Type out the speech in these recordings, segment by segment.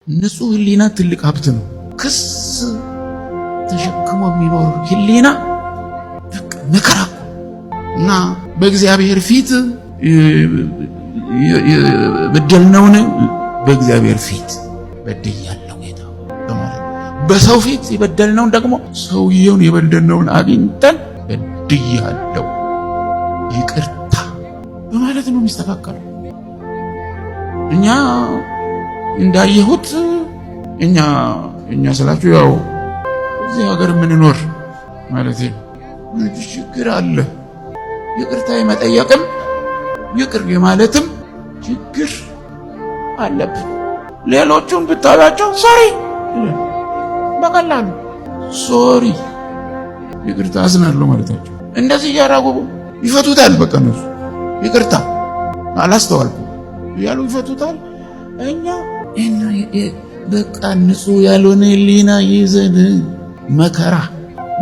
ንጹህ ህሊና ትልቅ ሀብት ነው። ክስ ተሸክሞ የሚኖር ህሊና መከራ እና በእግዚአብሔር ፊት በደልነውን በእግዚአብሔር ፊት በድያለሁ ጌታ በማለት በሰው ፊት የበደልነውን ደግሞ ሰውየውን የበደልነውን አግኝተን በድያለሁ ይቅርታ በማለት ነው የሚስተካከለው። እኛ እንዳየሁት እኛ ስላችሁ ያው እዚህ ሀገር የምንኖር ማለት ነው ችግር አለ። ይቅርታ የመጠየቅም ይቅር የማለትም ችግር አለብን። ሌሎቹን ብታያቸው ሶሪ በቀላሉ ሶሪ ይቅርታ አዝናለሁ ማለታቸው እንደዚህ እያራጉ ይፈቱታል። በቃ ነው ይቅርታ አላስተዋልኩም ያሉ ይፈቱታል። እኛ በቃ ንጹህ ያልሆነ ህሊና ይዘን መከራ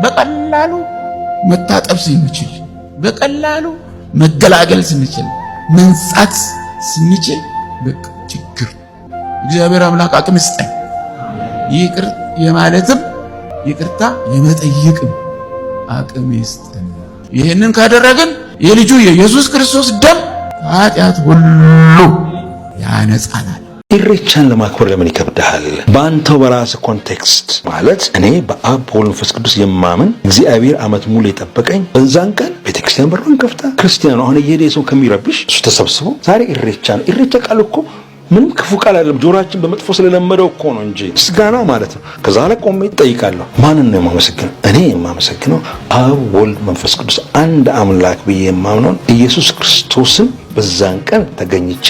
በቀላሉ መታጠብ ስንችል፣ በቀላሉ መገላገል ስንችል፣ መንጻት ስንችል በቃ ችግር እግዚአብሔር አምላክ አቅም ይስጠን። ይቅር የማለትም ይቅርታ የመጠየቅም አቅም ይስጠን። ይህንን ካደረግን የልጁ የኢየሱስ ክርስቶስ ደም ኃጢአት ሁሉ ያነጻናል። ኢሬቻን ለማክበር ለምን ይከብዳል? በአንተው በራስ ኮንቴክስት ማለት እኔ በአብ በወልድ መንፈስ ቅዱስ የማምን እግዚአብሔር ዓመት ሙሉ የጠበቀኝ በዛን ቀን ቤተክርስቲያን በሩን ከፍታ ክርስቲያኑ አሁን እየሄደ ሰው ከሚረብሽ እሱ ተሰብስቦ ዛሬ ኢሬቻ ነው። ኢሬቻ ቃል እኮ ምንም ክፉ ቃል አይደለም። ጆሮአችን በመጥፎ ስለለመደው እኮ ነው እንጂ ምስጋና ማለት ነው። ከዛ ላይ ቆሜ እጠይቃለሁ፣ ማንን ነው የማመሰግነው? እኔ የማመሰግነው አብ ወልድ መንፈስ ቅዱስ አንድ አምላክ ብዬ የማምነውን ኢየሱስ ክርስቶስን በዛን ቀን ተገኝቼ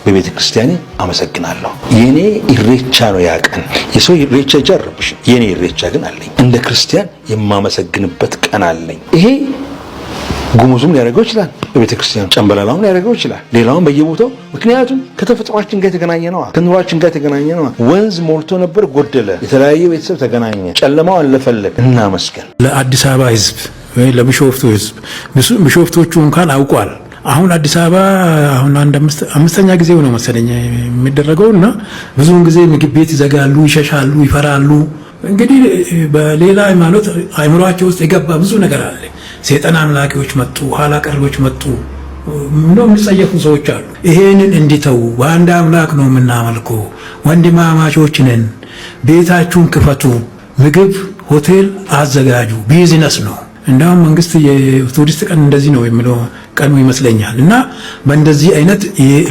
በቤተ ክርስቲያኔ አመሰግናለሁ። የኔ ኢሬቻ ነው ያ ቀን። የሰው ኢሬቻ ይጀርብሽ፣ የኔ ኢሬቻ ግን አለኝ። እንደ ክርስቲያን የማመሰግንበት ቀን አለኝ። ይሄ ጉሙዙም ሊያደርገው ይችላል፣ በቤተ ክርስቲያን ጨምበላላውን ሊያደርገው ይችላል፣ ሌላውን በየቦታው። ምክንያቱም ከተፈጥሯችን ጋር የተገናኘ ነው፣ ከኑሯችን ጋር የተገናኘ ነው። ወንዝ ሞልቶ ነበር፣ ጎደለ። የተለያየ ቤተሰብ ተገናኘ፣ ጨለማው አለፈለት። እናመስገን። ለአዲስ አበባ ህዝብ ወይ ለቢሾፍቱ ህዝብ፣ ቢሾፍቶቹ እንኳን አውቋል። አሁን አዲስ አበባ አሁን አምስተኛ ጊዜው ነው መሰለኝ የሚደረገውና ብዙውን ጊዜ ምግብ ቤት ይዘጋሉ፣ ይሸሻሉ፣ ይፈራሉ። እንግዲህ በሌላ ሃይማኖት አይምሯቸው ውስጥ የገባ ብዙ ነገር አለ። ሰይጣን አምላኪዎች መጡ፣ ኋላ ቀሮች መጡ፣ ምንም የሚጸየፉ ሰዎች አሉ። ይሄንን እንዲተው በአንድ አምላክ ነው የምናመልከው፣ ወንድማማቾች ነን፣ ቤታችሁን ክፈቱ፣ ምግብ ሆቴል አዘጋጁ፣ ቢዝነስ ነው። እንደውም መንግስት የቱሪስት ቀን እንደዚህ ነው የሚለው ቀኑ ይመስለኛል። እና በእንደዚህ አይነት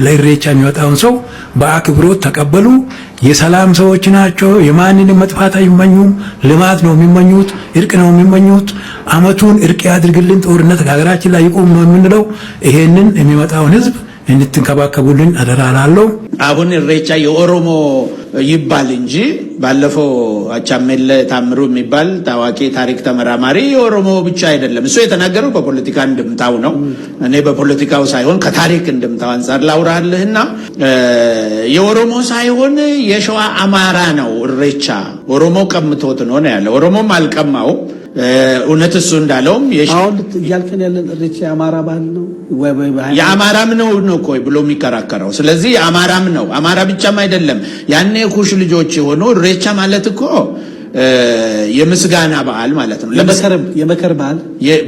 ለኢሬቻ የሚወጣውን ሰው በአክብሮት ተቀበሉ። የሰላም ሰዎች ናቸው። የማንንም መጥፋት አይመኙም። ልማት ነው የሚመኙት፣ እርቅ ነው የሚመኙት። አመቱን እርቅ ያድርግልን፣ ጦርነት ከሀገራችን ላይ ይቆም ነው የምንለው። ይሄንን የሚመጣውን ህዝብ እንድትንከባከቡልን አደራ እላለሁ። አሁን ኢሬቻ የኦሮሞ ይባል እንጂ ባለፈው አቻሜለ ታምሩ የሚባል ታዋቂ ታሪክ ተመራማሪ የኦሮሞ ብቻ አይደለም። እሱ የተናገረው በፖለቲካ እንድምታው ነው። እኔ በፖለቲካው ሳይሆን ከታሪክ እንድምታው አንፃር ላውራልህና የኦሮሞ ሳይሆን የሸዋ አማራ ነው ኢሬቻ። ኦሮሞ ቀምቶት ነው ያለው። ኦሮሞም አልቀማው። እውነት እሱ እንዳለውም አሁን እያልከን ያለን ኢሬቻ የአማራ ባህል ነው ወይ የአማራም ነው እኮ ብሎ የሚከራከረው። ስለዚህ የአማራም ነው። አማራ ብቻም አይደለም። ያኔ ኩሽ ልጆች የሆኑ ኢሬቻ ማለት እኮ የምስጋና በዓል ማለት ነው። የመከር በዓል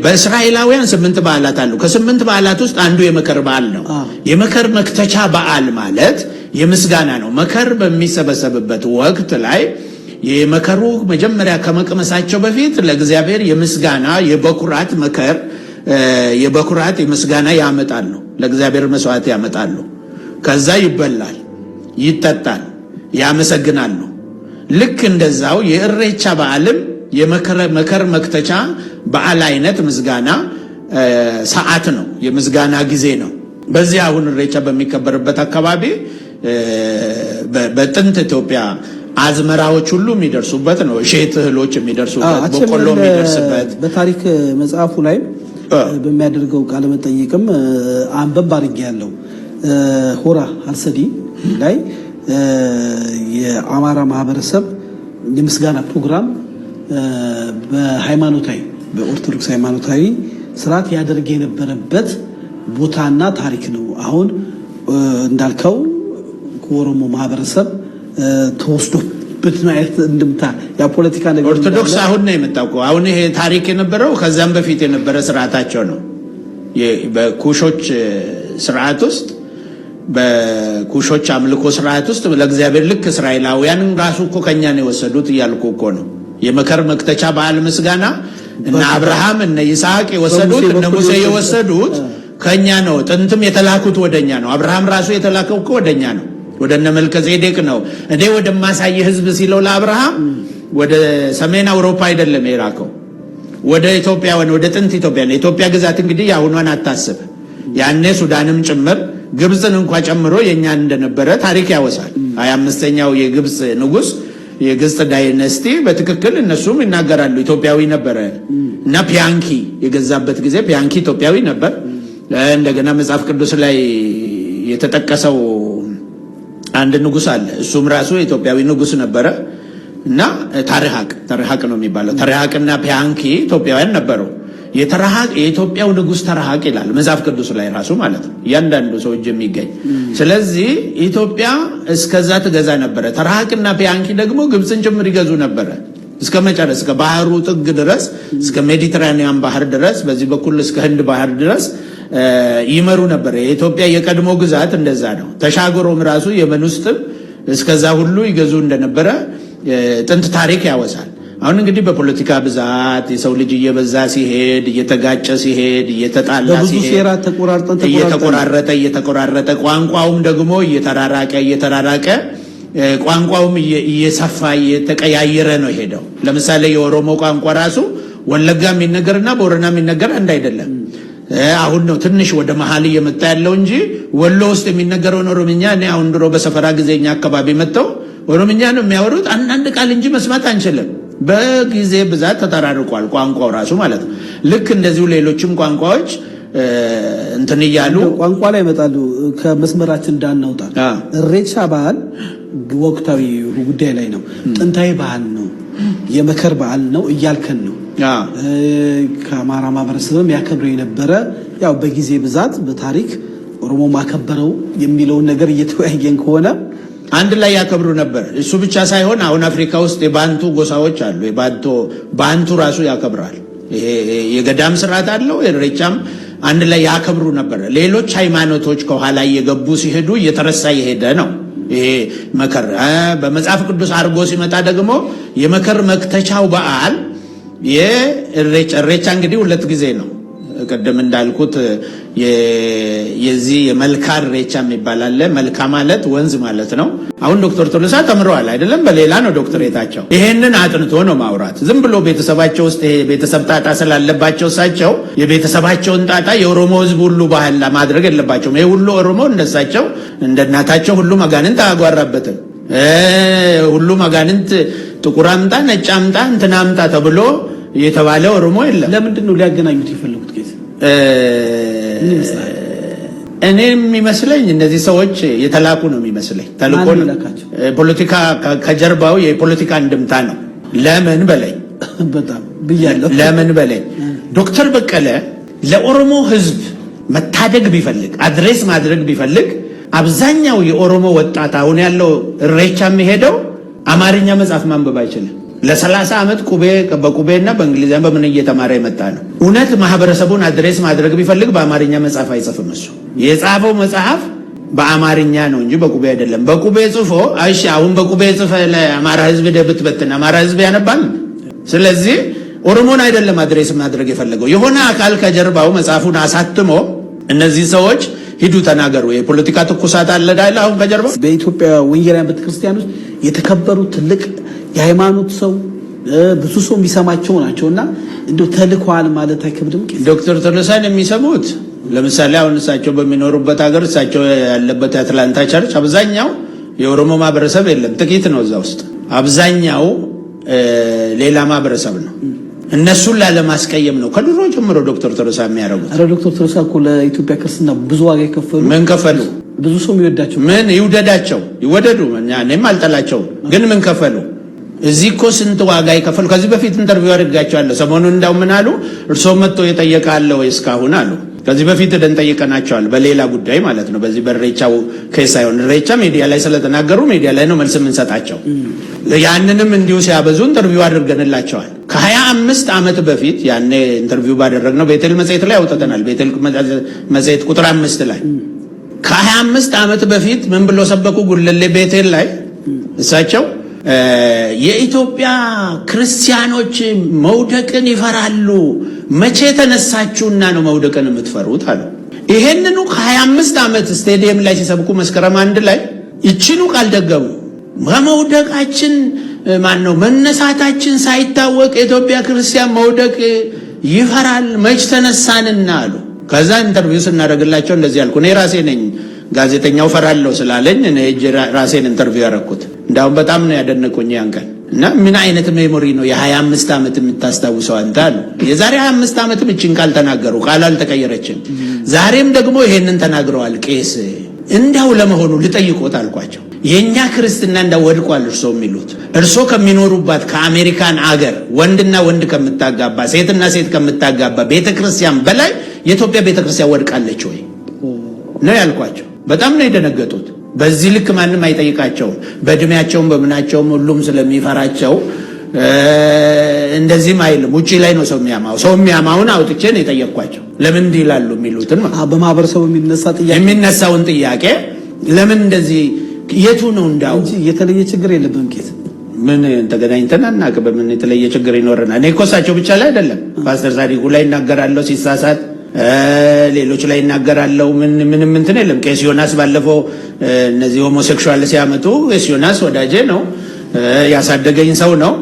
በእስራኤላውያን 8 በዓላት አሉ። ከ8 በዓላት ውስጥ አንዱ የመከር በዓል ነው። የመከር መክተቻ በዓል ማለት የምስጋና ነው። መከር በሚሰበሰብበት ወቅት ላይ የመከሩ መጀመሪያ ከመቅመሳቸው በፊት ለእግዚአብሔር የምስጋና የበኩራት መከር የበኩራት የምስጋና ያመጣሉ። ለእግዚአብሔር መስዋዕት ያመጣሉ። ከዛ ይበላል፣ ይጠጣል፣ ያመሰግናሉ። ልክ እንደዛው የኢሬቻ በዓልም የመከር መክተቻ በዓል አይነት ምስጋና ሰዓት ነው፣ የምስጋና ጊዜ ነው። በዚህ አሁን ኢሬቻ በሚከበርበት አካባቢ በጥንት ኢትዮጵያ አዝመራዎች ሁሉ የሚደርሱበት ነው። እሸት እህሎች የሚደርሱበት፣ በቆሎ የሚደርስበት በታሪክ መጽሐፉ ላይ በሚያደርገው ቃለ መጠይቅም አንበብ አድርጌ ያለው ሆራ አርሰዲ ላይ የአማራ ማህበረሰብ የምስጋና ፕሮግራም በሃይማኖታዊ በኦርቶዶክስ ሃይማኖታዊ ስርዓት ያደርግ የነበረበት ቦታና ታሪክ ነው። አሁን እንዳልከው ከኦሮሞ ማህበረሰብ ተወስዶበት ነው አይነት እንድምታ ያ ፖለቲካ ነገር ኦርቶዶክስ አሁን ነው የመጣው። አሁን ይሄ ታሪክ የነበረው ከዛም በፊት የነበረ ስርዓታቸው ነው። በኩሾች ስርዓት ውስጥ በኩሾች አምልኮ ስርዓት ውስጥ ለእግዚአብሔር ልክ እስራኤላውያን ራሱ እኮ ከኛ ነው የወሰዱት እያልኩ እኮ ነው። የመከር መክተቻ በዓል ምስጋና እና አብርሃም እና ይስሐቅ የወሰዱት እና ሙሴ የወሰዱት ከኛ ነው። ጥንትም የተላኩት ወደኛ ነው። አብርሃም ራሱ የተላከው እኮ ወደኛ ነው፣ ወደነ መልከጼዴቅ ነው። እኔ ወደማሳይ ህዝብ ሲለው ለአብርሃም ወደ ሰሜን አውሮፓ አይደለም የላከው፣ ወደ ኢትዮጵያ ወደ ጥንት ኢትዮጵያ ነው። ኢትዮጵያ ግዛት እንግዲህ ያሁኗን አታስብ፣ ያኔ ሱዳንም ጭምር ግብፅን እንኳን ጨምሮ የኛን እንደነበረ ታሪክ ያወሳል። 25ኛው የግብፅ ንጉስ የግብፅ ዳይነስቲ በትክክል እነሱም ይናገራሉ። ኢትዮጵያዊ ነበረ እና ፒያንኪ የገዛበት ጊዜ ፒያንኪ ኢትዮጵያዊ ነበር። እንደገና መጽሐፍ ቅዱስ ላይ የተጠቀሰው አንድ ንጉስ አለ፣ እሱም ራሱ ኢትዮጵያዊ ንጉስ ነበረ እና ተርሃቅ ነው የሚባለው። ተርሃቅና ፒያንኪ ኢትዮጵያውያን ነበሩ። የኢትዮጵያው ንጉስ ተርሃቅ ይላል መጽሐፍ ቅዱስ ላይ ራሱ ማለት ነው፣ እያንዳንዱ ሰው እጅ የሚገኝ። ስለዚህ ኢትዮጵያ እስከዛ ትገዛ ነበረ። ተርሃቅና ፒያንኪ ደግሞ ግብፅን ጭምር ይገዙ ነበረ እስከ መጨረስ፣ እስከ ባህሩ ጥግ ድረስ፣ እስከ ሜዲትራኒያን ባህር ድረስ፣ በዚህ በኩል እስከ ህንድ ባህር ድረስ ይመሩ ነበር። የኢትዮጵያ የቀድሞ ግዛት እንደዛ ነው። ተሻገሮም ራሱ የመን ውስጥም እስከዛ ሁሉ ይገዙ እንደነበረ ጥንት ታሪክ ያወሳል። አሁን እንግዲህ በፖለቲካ ብዛት የሰው ልጅ እየበዛ ሲሄድ፣ እየተጋጨ ሲሄድ፣ እየተጣላ ሲሄድ፣ እየተቆራረጠ ቋንቋውም ደግሞ እየተራራቀ ቋንቋውም እየሰፋ እየተቀያየረ ነው ሄደው። ለምሳሌ የኦሮሞ ቋንቋ ራሱ ወለጋ የሚነገርና ቦረና የሚነገር አንድ አይደለም። አሁን ነው ትንሽ ወደ መሀል እየመጣ ያለው እንጂ ወሎ ውስጥ የሚነገረውን ኦሮምኛ እኔ አሁን ድሮ በሰፈራ ጊዜኛ አካባቢ መጥተው ኦሮምኛ ነው የሚያወሩት፣ አንዳንድ ቃል እንጂ መስማት አንችልም። በጊዜ ብዛት ተጠራርቋል ቋንቋው ራሱ ማለት ነው። ልክ እንደዚሁ ሌሎችም ቋንቋዎች እንትን እያሉ ቋንቋ ላይ ይመጣሉ። ከመስመራችን እንዳናውጣ ኢሬቻ በዓል ወቅታዊ ጉዳይ ላይ ነው። ጥንታዊ በዓል ነው፣ የመከር በዓል ነው እያልከን ነው። ከአማራ ማህበረሰብም ያከብረው የነበረ ያው በጊዜ ብዛት በታሪክ ኦሮሞ ማከበረው የሚለውን ነገር እየተወያየን ከሆነ አንድ ላይ ያከብሩ ነበር። እሱ ብቻ ሳይሆን አሁን አፍሪካ ውስጥ የባንቱ ጎሳዎች አሉ። ባንቱ ራሱ ያከብራል። ይሄ የገዳም ስርዓት አለው። ኢሬቻም አንድ ላይ ያከብሩ ነበር። ሌሎች ሃይማኖቶች ከኋላ እየገቡ ሲሄዱ እየተረሳ የሄደ ነው። ይሄ መከር በመጽሐፍ ቅዱስ አድርጎ ሲመጣ ደግሞ የመከር መክተቻው በዓል ኢሬቻ እንግዲህ ሁለት ጊዜ ነው። ቀደም እንዳልኩት የዚህ የመልካ ኢሬቻ የሚባል አለ። መልካ ማለት ወንዝ ማለት ነው። አሁን ዶክተር ቶሎሳ ተምረዋል አይደለም? በሌላ ነው ዶክተሬታቸው። ይሄንን አጥንቶ ነው ማውራት። ዝም ብሎ ቤተሰባቸው ውስጥ ይሄ ቤተሰብ ጣጣ ስላለባቸው እሳቸው የቤተሰባቸውን ጣጣ የኦሮሞ ሕዝብ ሁሉ ባህል ማድረግ የለባቸውም። ይሄ ሁሉ ኦሮሞ እንደሳቸው እንደ እናታቸው ሁሉ መጋንንት አያጓራበትም። ሁሉ መጋንንት ጥቁር አምጣ ነጭ አምጣ እንትና አምጣ ተብሎ የተባለ ኦሮሞ የለም። ለምንድን ነው ሊያገናኙት የፈለጉት? ጌታ እኔ የሚመስለኝ እነዚህ ሰዎች የተላኩ ነው የሚመስለኝ። ተልኮ ፖለቲካ ከጀርባው የፖለቲካ እንድምታ ነው። ለምን በለኝ በጣም ብያለሁ። ለምን በለኝ ዶክተር በቀለ ለኦሮሞ ህዝብ መታደግ ቢፈልግ አድሬስ ማድረግ ቢፈልግ አብዛኛው የኦሮሞ ወጣት አሁን ያለው ኢሬቻ የሚሄደው አማርኛ መጽሐፍ ማንበብ አይችልም። ለ30 ዓመት በቁቤና በእንግሊዝኛ በምን እየተማረ የመጣ ነው። እውነት ማህበረሰቡን አድሬስ ማድረግ ቢፈልግ በአማርኛ መጽሐፍ አይጽፍም። እሱ የጻፈው መጽሐፍ በአማርኛ ነው እንጂ በቁቤ አይደለም። በቁቤ ጽፎ እሺ፣ አሁን በቁቤ ጽፈ ለአማራ ህዝብ ደብትበትና አማራ ህዝብ ያነባል። ስለዚህ ኦሮሞን አይደለም አድሬስ ማድረግ የፈለገው። የሆነ አካል ከጀርባው መጽሐፉን አሳትሞ እነዚህ ሰዎች ሂዱ ተናገሩ። የፖለቲካ ትኩሳት አለ ዳይላ አሁን ከጀርባው። በኢትዮጵያ ወንጌላውያን ቤተክርስቲያን ውስጥ የተከበሩ ትልቅ የሃይማኖት ሰው ብዙ ሰው የሚሰማቸው ናቸውና እንደው ተልኳል ማለት አይከብድም? ዶክተር ቶሎሳን የሚሰሙት ለምሳሌ አሁን እሳቸው በሚኖሩበት ሀገር እሳቸው ያለበት የአትላንታ ቸርች አብዛኛው የኦሮሞ ማህበረሰብ የለም፣ ጥቂት ነው እዛ ውስጥ። አብዛኛው ሌላ ማህበረሰብ ነው። እነሱን ላለማስቀየም ነው ከድሮ ጀምሮ ዶክተር ቶሎሳ የሚያደርጉት። አረ ዶክተር ቶሎሳ እኮ ለኢትዮጵያ ክርስትና ብዙ ዋጋ የከፈሉ። ምን ከፈሉ? ብዙ ሰው የሚወዳቸው። ምን ይውደዳቸው ይወደዱ፣ እኔም አልጠላቸውም። ግን ምን ከፈሉ? እዚህ እኮ ስንት ዋጋ የከፈሉ። ከዚህ በፊት ኢንተርቪው አድርጋቸዋለሁ። ሰሞኑን እንዳው ምን አሉ? እርሶ መጥቶ የጠየቃለ ወይ እስካሁን አሉ። ከዚህ በፊት ጠይቀናቸዋል፣ በሌላ ጉዳይ ማለት ነው። በዚህ በኢሬቻው ኬስ ሳይሆን ኢሬቻ ሚዲያ ላይ ስለተናገሩ ሚዲያ ላይ ነው መልስ የምንሰጣቸው። ያንንም እንዲሁ ሲያበዙ ኢንተርቪው አድርገንላቸዋል። ከ25 ዓመት በፊት ያኔ ኢንተርቪው ባደረግነው ቤቴል መጽሔት ላይ አውጥተናል። ቤቴል መጽሔት ቁጥር 5 ላይ ከ25 ዓመት በፊት ምን ብሎ ሰበኩ? ጉለሌ ቤቴል ላይ እሳቸው የኢትዮጵያ ክርስቲያኖች መውደቅን ይፈራሉ፣ መቼ ተነሳችሁና ነው መውደቅን የምትፈሩት አሉ። ይሄንኑ ከ25 ዓመት ስቴዲየም ላይ ሲሰብኩ መስከረም 1 ላይ ይችኑ ቃል ደገሙ። በመውደቃችን ማነው መነሳታችን ሳይታወቅ የኢትዮጵያ ክርስቲያን መውደቅ ይፈራል፣ መች ተነሳንና አሉ። ከዛ ኢንተርቪው ስናደርግላቸው እንደዚህ ያልኩ እኔ ራሴ ነኝ። ጋዜጠኛው ፈራለሁ ስላለኝ እኔ ራሴን ኢንተርቪው ያደረኩት። እንዳውም በጣም ነው ያደነቁኝ ያን ቀን። እና ምን አይነት ሜሞሪ ነው የ25 ዓመት የምታስታውሰው አንተ አሉ። የዛሬ 25 ዓመትም እቺን ቃል ተናገሩ፣ ቃል አልተቀየረችም። ዛሬም ደግሞ ይሄንን ተናግረዋል ቄስ። እንዲያው ለመሆኑ ልጠይቆት አልኳቸው፣ የኛ ክርስትና እንዳው ወድቋል እርሶ የሚሉት እርሶ ከሚኖሩባት ከአሜሪካን አገር ወንድና ወንድ ከምታጋባ ሴትና ሴት ከምታጋባ ቤተክርስቲያን በላይ የኢትዮጵያ ቤተክርስቲያን ወድቃለች ወይ ነው ያልኳቸው። በጣም ነው የደነገጡት። በዚህ ልክ ማንም አይጠይቃቸውም። በእድሜያቸውም በምናቸውም ሁሉም ስለሚፈራቸው እንደዚህም አይልም። ውጪ ላይ ነው ሰው የሚያማው። ሰው የሚያማውን አውጥቼ ነው የጠየቅኳቸው። ለምን እንዲህ ይላሉ የሚሉትን በማህበረሰቡ የሚነሳውን ጥያቄ ለምን እንደዚህ የቱ ነው እንዳው እንጂ የተለየ ችግር የለብንም። ቄስ ምን ተገናኝተን አናውቅ። በምን የተለየ ችግር ይኖርናል? እኔ እኮ እሳቸው ብቻ ላይ አይደለም፣ ፓስተር ዛዲጉ ላይ እናገራለሁ ሲሳሳት፣ ሌሎች ላይ እናገራለሁ። ምንም እንትን የለም። ቄስ ዮናስ ባለፈው እነዚህ ሆሞሴክሹዋል ሲያመጡ ቄስ ዮናስ ወዳጄ ነው፣ ያሳደገኝ ሰው ነው።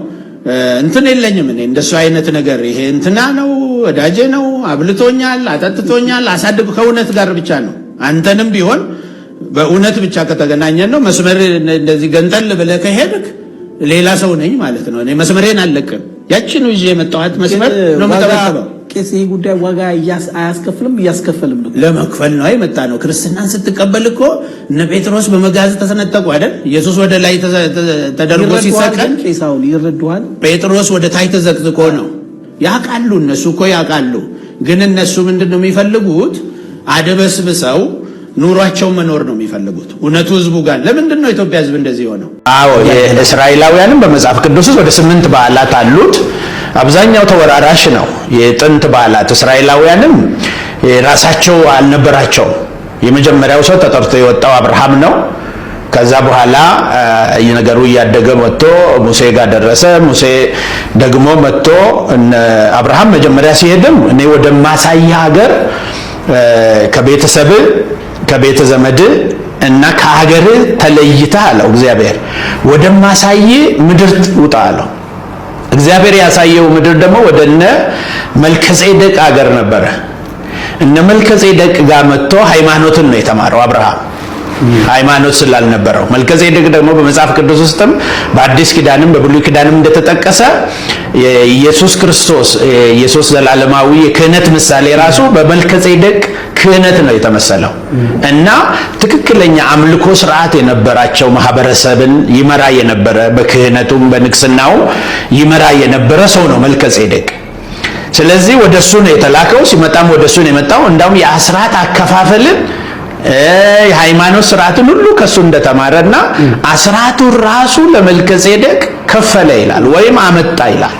እንትን የለኝም እኔ እንደሱ አይነት ነገር። ይሄ እንትና ነው ወዳጄ ነው፣ አብልቶኛል፣ አጠጥቶኛል፣ አሳድጎ ከእውነት ጋር ብቻ ነው። አንተንም ቢሆን በእውነት ብቻ ከተገናኘን ነው። መስመር እንደዚህ ገንጠል ብለህ ከሄድክ ሌላ ሰው ነኝ ማለት ነው። እኔ መስመሬን አልለቅም። ያቺን ይዤ የመጣኋት መስመር ነው የምጠበቀው። ቄስ ይሄ ጉዳይ ዋጋ አያስከፍልም? እያስከፈልም ነው። ለመክፈል ነው የመጣ ነው። ክርስትናን ስትቀበል እኮ እነ ጴጥሮስ በመጋዝ ተሰነጠቁ አይደል? ኢየሱስ ወደ ላይ ተደርጎ ሲሰቀል ቄሳውን ይረዱሃል። ጴጥሮስ ወደ ታች ተዘቅዝቆ ነው። ያውቃሉ፣ እነሱ እኮ ያውቃሉ። ግን እነሱ ምንድነው የሚፈልጉት? አደበስብሰው ኑሯቸው መኖር ነው የሚፈልጉት። እውነቱ ህዝቡ ጋር ለምንድን ነው ኢትዮጵያ ህዝብ እንደዚህ ሆነው? አዎ የእስራኤላውያንም በመጽሐፍ ቅዱስ ውስጥ ወደ 8 በዓላት አሉት። አብዛኛው ተወራራሽ ነው። የጥንት በዓላት እስራኤላውያንም ራሳቸው አልነበራቸውም። የመጀመሪያው ሰው ተጠርቶ የወጣው አብርሃም ነው። ከዛ በኋላ ነገሩ እያደገ መጥቶ ሙሴ ጋር ደረሰ። ሙሴ ደግሞ መጥቶ አብርሃም መጀመሪያ ሲሄድም እኔ ወደ ማሳያ ሀገር ከቤተሰብ ከቤተ ዘመድ እና ከሀገር ተለይተህ አለው እግዚአብሔር ወደ ማሳይ ምድር ውጣ አለው። እግዚአብሔር ያሳየው ምድር ደግሞ ወደነ መልከጼዴቅ ሀገር ነበረ። እነ መልከጼዴቅ ጋር መጥቶ ሃይማኖትን ነው የተማረው አብርሃም። ሃይማኖት ስላልነበረው መልከጼዴቅ ደግሞ በመጽሐፍ ቅዱስ ውስጥም በአዲስ ኪዳንም በብሉይ ኪዳንም እንደተጠቀሰ ኢየሱስ ክርስቶስ ኢየሱስ ዘላለማዊ የክህነት ምሳሌ ራሱ በመልከጼዴቅ ክህነት ነው የተመሰለው እና ትክክለኛ አምልኮ ስርዓት የነበራቸው ማህበረሰብን ይመራ የነበረ በክህነቱም በንግስናው ይመራ የነበረ ሰው ነው መልከጼዴቅ። ስለዚህ ወደሱ ነው የተላከው። ሲመጣም ወደሱ ነው የመጣው። እንዳውም የአስራት አከፋፈልን የሃይማኖት ስርዓትን ሁሉ ከሱ እንደተማረና አስራቱን ራሱ ለመልከጼዴቅ ከፈለ ይላል ወይም አመጣ ይላል።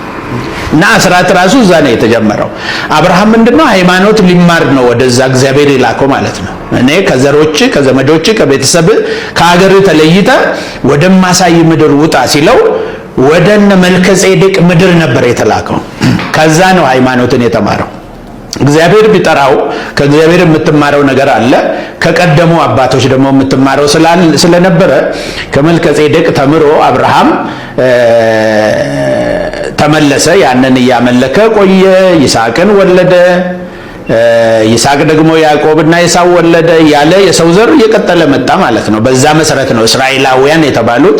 እና አስራት ራሱ እዛ ነው የተጀመረው። አብርሃም ምንድነው ሃይማኖት ሊማር ነው ወደዛ እግዚአብሔር ይላከው ማለት ነው። እኔ ከዘሮች ከዘመዶች ከቤተሰብ ከሀገር ተለይተ ወደማሳይ ምድር ውጣ ሲለው ወደነ መልከጼዴቅ ምድር ነበር የተላከው። ከዛ ነው ሃይማኖትን የተማረው። እግዚአብሔር ቢጠራው ከእግዚአብሔር የምትማረው ነገር አለ። ከቀደሙ አባቶች ደግሞ የምትማረው ስለነበረ ከመልከጼዴቅ ተምሮ አብርሃም ተመለሰ። ያንን እያመለከ ቆየ። ይስሐቅን ወለደ። ይስሐቅ ደግሞ ያዕቆብና ኤሳው ወለደ። ያለ የሰው ዘር እየቀጠለ መጣ ማለት ነው። በዛ መሰረት ነው እስራኤላውያን የተባሉት።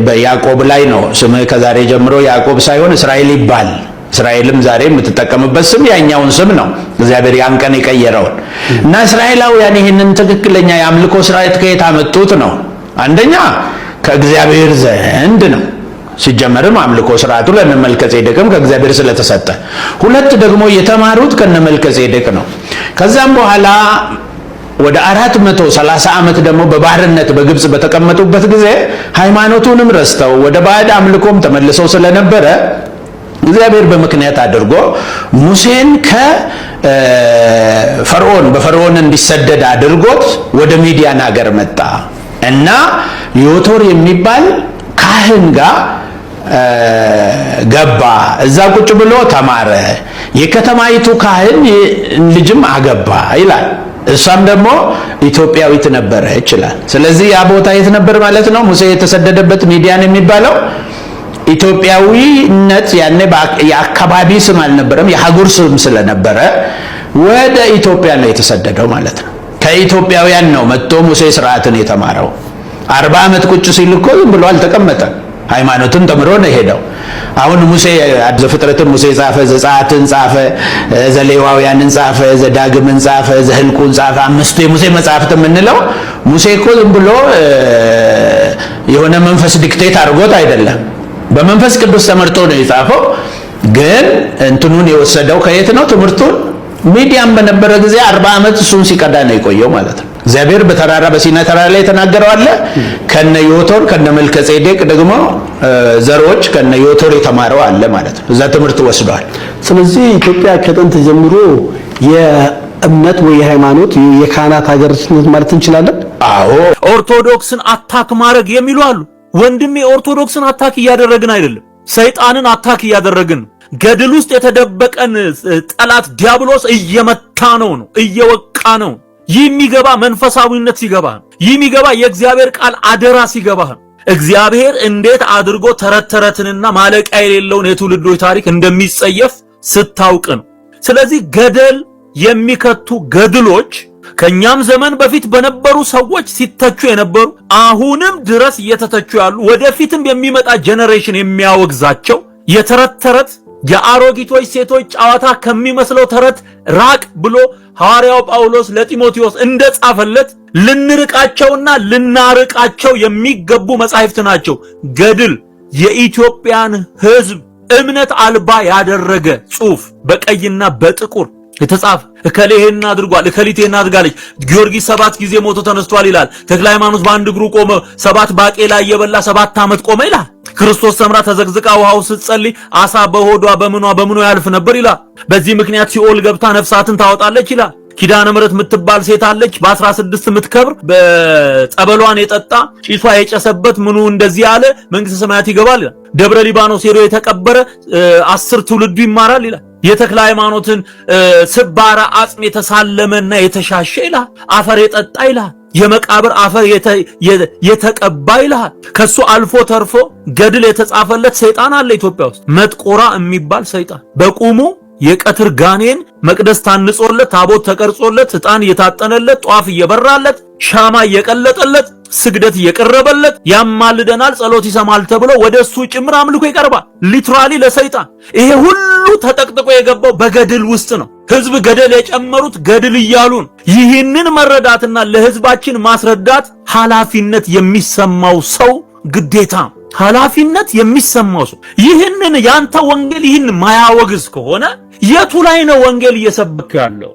በያዕቆብ ላይ ነው ስምህ ከዛሬ ጀምሮ ያዕቆብ ሳይሆን እስራኤል ይባል። እስራኤልም ዛሬ የምትጠቀምበት ስም ያኛውን ስም ነው እግዚአብሔር ያን ቀን የቀየረውን። እና እስራኤላውያን ይህንን ትክክለኛ የአምልኮ ስርዓት ከየት አመጡት ነው? አንደኛ ከእግዚአብሔር ዘንድ ነው። ሲጀመርም አምልኮ ስርዓቱ ለነመልከጼዴቅም ከእግዚአብሔር ስለተሰጠ፣ ሁለት ደግሞ የተማሩት ከነመልከጼዴቅ ነው። ከዛም በኋላ ወደ 430 ዓመት ደግሞ በባርነት በግብጽ በተቀመጡበት ጊዜ ሃይማኖቱንም ረስተው ወደ ባዕድ አምልኮም ተመልሰው ስለነበረ እግዚአብሔር በምክንያት አድርጎ ሙሴን በፈርዖን እንዲሰደድ አድርጎት ወደ ሚዲያን ሀገር መጣ እና ዮቶር የሚባል ካህን ጋር ገባ። እዛ ቁጭ ብሎ ተማረ። የከተማይቱ ካህን ልጅም አገባ ይላል። እሷም ደግሞ ኢትዮጵያዊት ነበረች ይላል። ስለዚህ ያ ቦታ የት ነበር ማለት ነው? ሙሴ የተሰደደበት ሚዲያን የሚባለው ኢትዮጵያዊነት ያኔ የአካባቢ ስም አልነበረም፣ የሀገር ስም ስለነበረ ወደ ኢትዮጵያ ነው የተሰደደው ማለት ነው። ከኢትዮጵያውያን ነው መጥቶ ሙሴ ስርዓትን የተማረው። 40 ዓመት ቁጭ ሲል እኮ ዝም ብሎ አልተቀመጠም። ሃይማኖትን ተምሮ ነው ሄደው። አሁን ሙሴ ዘፍጥረትን ሙሴ ጻፈ፣ ዘጸአትን ጻፈ፣ ዘሌዋውያንን ጻፈ፣ ዘዳግምን ጻፈ፣ ዘህልቁን ጻፈ። አምስቱ የሙሴ መጻሕፍት የምንለው ሙሴ እኮ ዝም ብሎ የሆነ መንፈስ ዲክቴት አድርጎት አይደለም፣ በመንፈስ ቅዱስ ተመርቶ ነው የጻፈው። ግን እንትኑን የወሰደው ከየት ነው? ትምህርቱን ሚዲያን በነበረ ጊዜ 40 ዓመት እሱን ሲቀዳ ነው የቆየው ማለት ነው። እግዚአብሔር በተራራ በሲና ተራራ ላይ የተናገረው አለ። ከነ ዮቶር ከነ መልከጼዴቅ ደግሞ ዘሮች ከነ ዮቶር የተማረው አለ ማለት ነው። እዛ ትምህርት ወስዷል። ስለዚህ ኢትዮጵያ ከጥንት ጀምሮ የእምነት ወይ የሃይማኖት የካህናት ሀገር ማለት እንችላለን። አዎ፣ ኦርቶዶክስን አታክ ማድረግ የሚሉ አሉ። ወንድሜ ኦርቶዶክስን አታክ እያደረግን አይደለም፣ ሰይጣንን አታክ እያደረግን ነው። ገድል ውስጥ የተደበቀን ጠላት ዲያብሎስ እየመታ ነው፣ እየወቃ ነው። ይህ የሚገባ መንፈሳዊነት ሲገባ፣ ይህ የሚገባ የእግዚአብሔር ቃል አደራ ሲገባ፣ እግዚአብሔር እንዴት አድርጎ ተረተረትንና ማለቂያ የሌለውን የትውልዶች ታሪክ እንደሚጸየፍ ስታውቅ ነው። ስለዚህ ገደል የሚከቱ ገድሎች ከኛም ዘመን በፊት በነበሩ ሰዎች ሲተቹ የነበሩ አሁንም ድረስ እየተተቹ ያሉ ወደፊትም የሚመጣ ጄኔሬሽን የሚያወግዛቸው የተረተረት የአሮጊቶች ሴቶች ጨዋታ ከሚመስለው ተረት ራቅ ብሎ ሐዋርያው ጳውሎስ ለጢሞቴዎስ እንደጻፈለት ልንርቃቸውና ልናርቃቸው የሚገቡ መጻሕፍት ናቸው። ገድል የኢትዮጵያን ሕዝብ እምነት አልባ ያደረገ ጽሑፍ በቀይና በጥቁር የተጻፈ እከሌ ይሄን አድርጓል፣ እከሊት ይሄን አድርጋለች፣ ጊዮርጊስ 7 ጊዜ ሞቶ ተነስቷል ይላል። ተክለ ሃይማኖት በአንድ እግሩ ቆመ፣ 7 ባቄላ እየበላ 7 ዓመት ቆመ ይላል። ክርስቶስ ሰምራ ተዘግዝቃ ውሃው ስትጸልይ አሳ በሆዷ በምኗ ያልፍ ነበር ይላል። በዚህ ምክንያት ሲኦል ገብታ ነፍሳትን ታወጣለች ይላል። ኪዳነ ምሕረት የምትባል ሴት አለች፣ በ16 የምትከብር በጸበሏን የጠጣ ጭሷ የጨሰበት ምኑ እንደዚህ ያለ መንግስተ ሰማያት ይገባል ይላል። ደብረ ሊባኖስ ሄዶ የተቀበረ 10 ትውልዱ ይማራል ይላል። የተክለ ሃይማኖትን ስባራ አጽም የተሳለመና የተሻሸ ይላል። አፈር የጠጣ ይላል። የመቃብር አፈር የተቀባ ይላል። ከሱ አልፎ ተርፎ ገድል የተጻፈለት ሰይጣን አለ ኢትዮጵያ ውስጥ። መጥቆራ የሚባል ሰይጣን በቁሙ የቀትር ጋኔን መቅደስ ታንጾለት ታቦት ተቀርጾለት ዕጣን እየታጠነለት ጧፍ እየበራለት ሻማ እየቀለጠለት ስግደት እየቀረበለት ያማልደናል ጸሎት ይሰማል ተብሎ ወደሱ ጭምር አምልኮ ይቀርባል። ሊትራሊ ለሰይጣን ይሄ ሁሉ ተጠቅጥቆ የገባው በገድል ውስጥ ነው። ህዝብ ገደል የጨመሩት ገድል እያሉ ነው። ይህንን መረዳትና ለህዝባችን ማስረዳት ኃላፊነት የሚሰማው ሰው ግዴታ ኃላፊነት የሚሰማው ሰው ይህንን ያንተ ወንጌል ይህን ማያወግዝ ከሆነ የቱ ላይ ነው ወንጌል እየሰበከ ያለው?